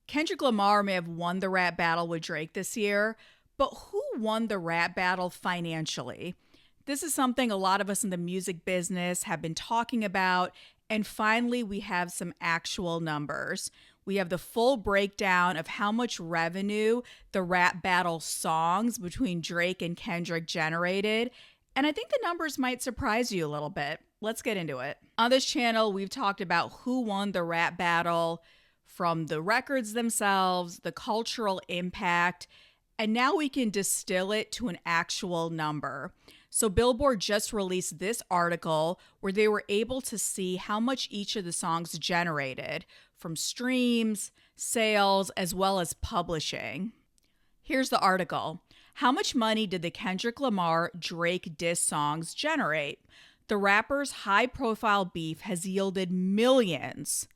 Kendrick Lamar may have won the rap battle with Drake this year, but who won the rap battle financially? This is something a lot of us in the music business have been talking about, and finally we have some actual numbers. We have the full breakdown of how much revenue the rap battle songs between Drake and Kendrick generated, and I think the numbers might surprise you a little bit. Let's get into it. On this channel, we've talked about who won the rap battle, from the records themselves, the cultural impact, and now we can distill it to an actual number. So Billboard just released this article where they were able to see how much each of the songs generated from streams, sales, as well as publishing. Here's the article. How much money did the Kendrick Lamar Drake diss songs generate? The rapper's high-profile beef has yielded millions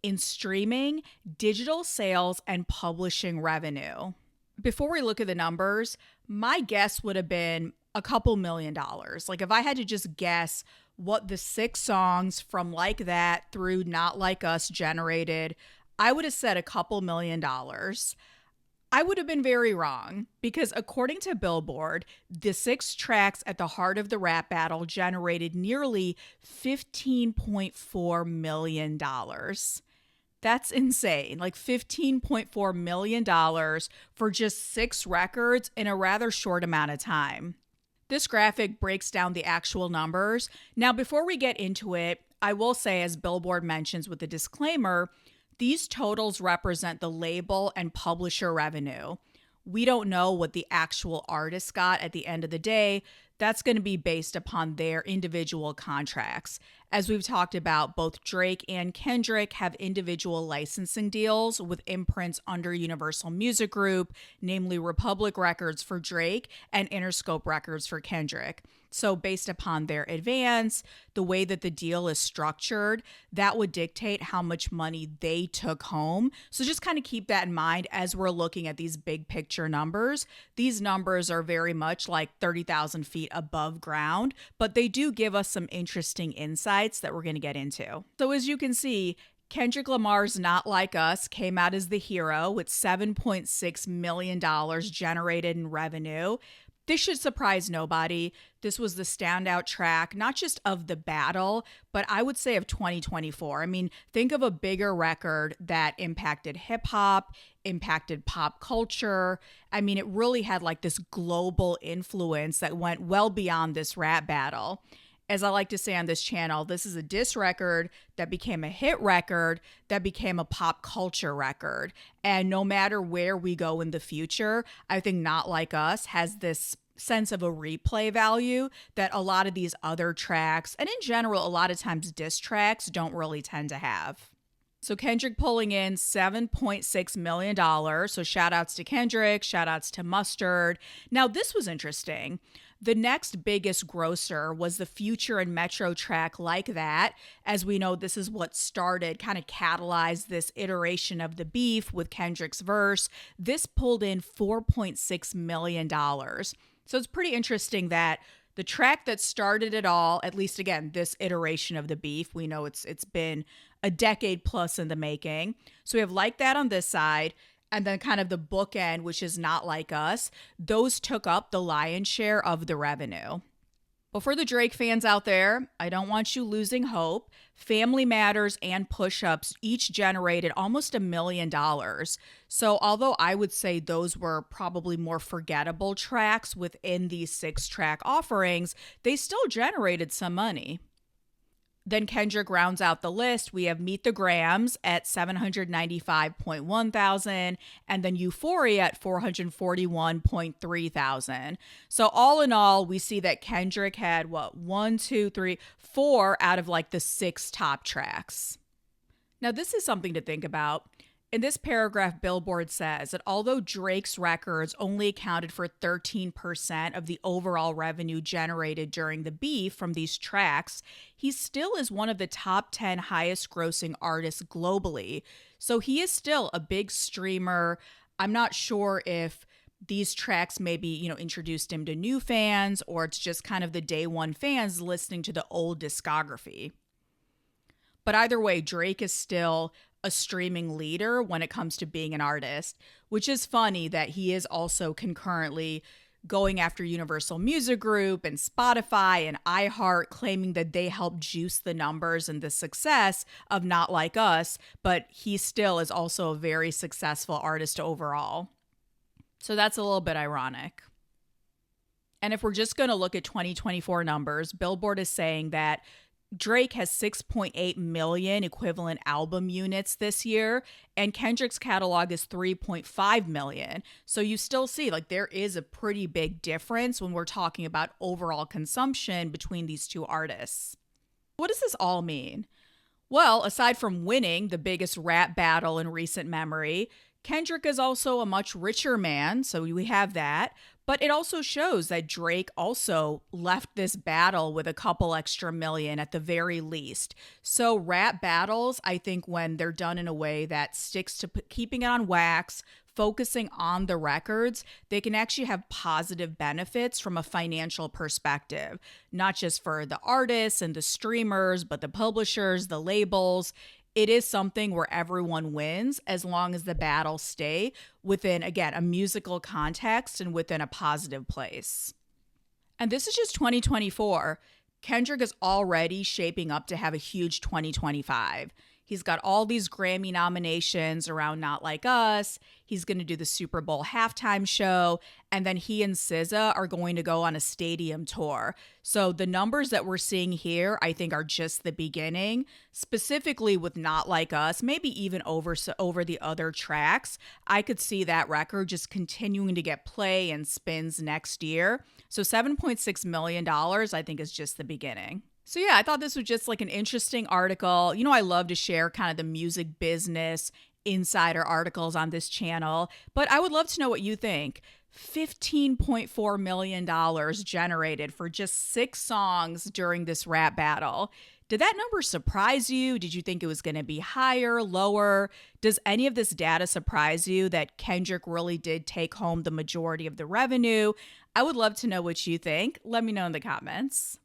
in streaming, digital sales, and publishing revenue. Before we look at the numbers, my guess would have been a couple $1,000,000. Like if I had to just guess what the 6 songs from Like That through Not Like Us generated, I would have said a couple $1,000,000. I would have been very wrong because according to Billboard, the 6 tracks at the heart of the rap battle generated nearly $15.4 million. That's insane. Like $15.4 million for just 6 records in a rather short amount of time. This graphic breaks down the actual numbers. Now, before we get into it, I will say, as Billboard mentions with the disclaimer, these totals represent the label and publisher revenue. We don't know what the actual artist got at the end of the day. That's going to be based upon their individual contracts. As we've talked about, both Drake and Kendrick have individual licensing deals with imprints under Universal Music Group, namely Republic Records for Drake and Interscope Records for Kendrick. So based upon their advance, the way that the deal is structured, that would dictate how much money they took home. So just kind of keep that in mind as we're looking at these big picture numbers. These numbers are very much like 30,000 feet above ground, but they do give us some interesting insights that we're going to get into. So as you can see, Kendrick Lamar's Not Like Us came out as the hero with $7.6 million generated in revenue. This should surprise nobody. This was the standout track, not just of the battle, but I would say of 2024. I mean, think of a bigger record that impacted hip hop, impacted pop culture. I mean, it really had like this global influence that went well beyond this rap battle. As I like to say on this channel, this is a diss record that became a hit record that became a pop culture record. And no matter where we go in the future, I think Not Like Us has this sense of a replay value that a lot of these other tracks, and in general, a lot of times diss tracks, don't really tend to have. So Kendrick pulling in $7.6 million. So shout outs to Kendrick, shout outs to Mustard. Now this was interesting. The next biggest grosser was the Future and Metro track Like That. As we know, this is what started, kind of catalyzed this iteration of the beef with Kendrick's verse. This pulled in $4.6 million. So it's pretty interesting that the track that started it all, at least again, this iteration of the beef, we know it's been a decade plus in the making. So we have Like That on this side, and then kind of the bookend, which is Not Like Us. Those took up the lion's share of the revenue. But for the Drake fans out there, I don't want you losing hope. Family Matters and Push-Ups each generated almost $1 million. So although I would say those were probably more forgettable tracks within these 6-track offerings, they still generated some money. Then Kendrick rounds out the list. We have Meet the Grams at 795.1 thousand, and then Euphoria at 441.3 thousand. So all in all, we see that Kendrick had 4 out of like the 6 top tracks. Now this is something to think about. In this paragraph, Billboard says that although Drake's records only accounted for 13% of the overall revenue generated during the beef from these tracks, he still is one of the top 10 highest grossing artists globally. So he is still a big streamer. I'm not sure if these tracks maybe, introduced him to new fans, or it's just kind of the day one fans listening to the old discography. But either way, Drake is still a streaming leader when it comes to being an artist, which is funny that he is also concurrently going after Universal Music Group and Spotify and iHeart, claiming that they helped juice the numbers and the success of Not Like Us, but he still is also a very successful artist overall. So that's a little bit ironic. And if we're just going to look at 2024 numbers, Billboard is saying that Drake has 6.8 million equivalent album units this year, and Kendrick's catalog is 3.5 million. So you still see like there is a pretty big difference when we're talking about overall consumption between these two artists. What does this all mean? Well, aside from winning the biggest rap battle in recent memory, Kendrick is also a much richer man, so we have that. But it also shows that Drake also left this battle with a couple extra million at the very least. So rap battles, I think when they're done in a way that sticks to keeping it on wax, focusing on the records, they can actually have positive benefits from a financial perspective, not just for the artists and the streamers, but the publishers, the labels. It is something where everyone wins as long as the battles stay within, again, a musical context and within a positive place. And this is just 2024. Kendrick is already shaping up to have a huge 2025. He's got all these Grammy nominations around Not Like Us. He's going to do the Super Bowl halftime show. And then he and SZA are going to go on a stadium tour. So the numbers that we're seeing here, I think, are just the beginning. Specifically with Not Like Us, maybe even over the other tracks. I could see that record just continuing to get play and spins next year. So $7.6 million, I think, is just the beginning. So yeah, I thought this was just like an interesting article. You know, I love to share kind of the music business insider articles on this channel, but I would love to know what you think. $15.4 million generated for just 6 songs during this rap battle. Did that number surprise you? Did you think it was going to be higher, lower? Does any of this data surprise you that Kendrick really did take home the majority of the revenue? I would love to know what you think. Let me know in the comments.